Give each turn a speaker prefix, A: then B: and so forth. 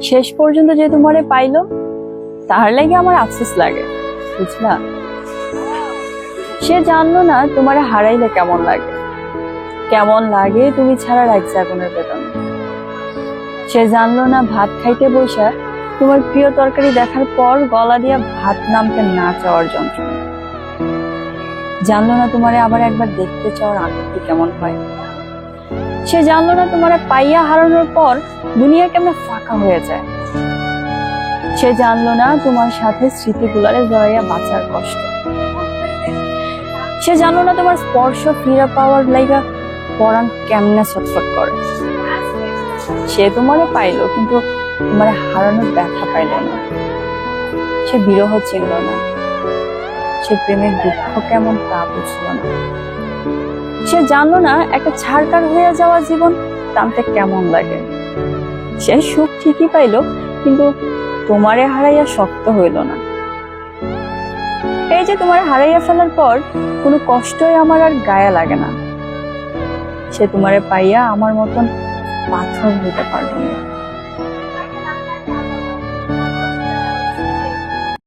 A: শেষ পর্যন্ত যে তোমারে পাইলো তাহার লাগে আমার আফসোস লাগে, বুঝলা? সে জানলো না তোমারে হারাইলে কেমন লাগে, কেমন লাগে তুমি ছাড়া এক আগুনের বেদন। সে জানলো না ভাত খাইতে বসা তোমার প্রিয় তরকারি দেখার পর গলা দিয়া ভাত নামতে না চাওয়ার যন্ত্রণা। জানলো না তোমারে আবার একবার দেখতে চাওয়ার আকুতি কেমন হয়। সে জানলো না তোমারে পাইয়া হারানোর পর দুনিয়া কেমন ফাঁকা হয়ে যায়। সে জানলো না তোমার সাথে স্মৃতিগুলারে জড়াইয়া বাঁচার কষ্ট। সে জানলো না তোমার স্পর্শ ফিরে পাওয়ার লাইগা পরাণ কেমনে ছটফট করে। সে তোমারে পাইলো কিন্তু তোমারে হারানোর ব্যথা পাইল না। সে বিরহ চিনল না, সে প্রেমের দুঃখ কেমন তা বুঝল না। সে জানলো না একটা ছাড়কার হয়ে যাওয়া জীবন টানতে কেমন লাগে। সে সুখ ঠিকই পাইলো কিন্তু তোমারে হারাইয়া শক্ত হইল না। এই যে তোমারে হারাইয়া ফেলার পর কোনো কষ্টই আমার আর গায়ে লাগে না। সে তোমারে পাইয়া আমার মতন পাথর হইতে পারল না।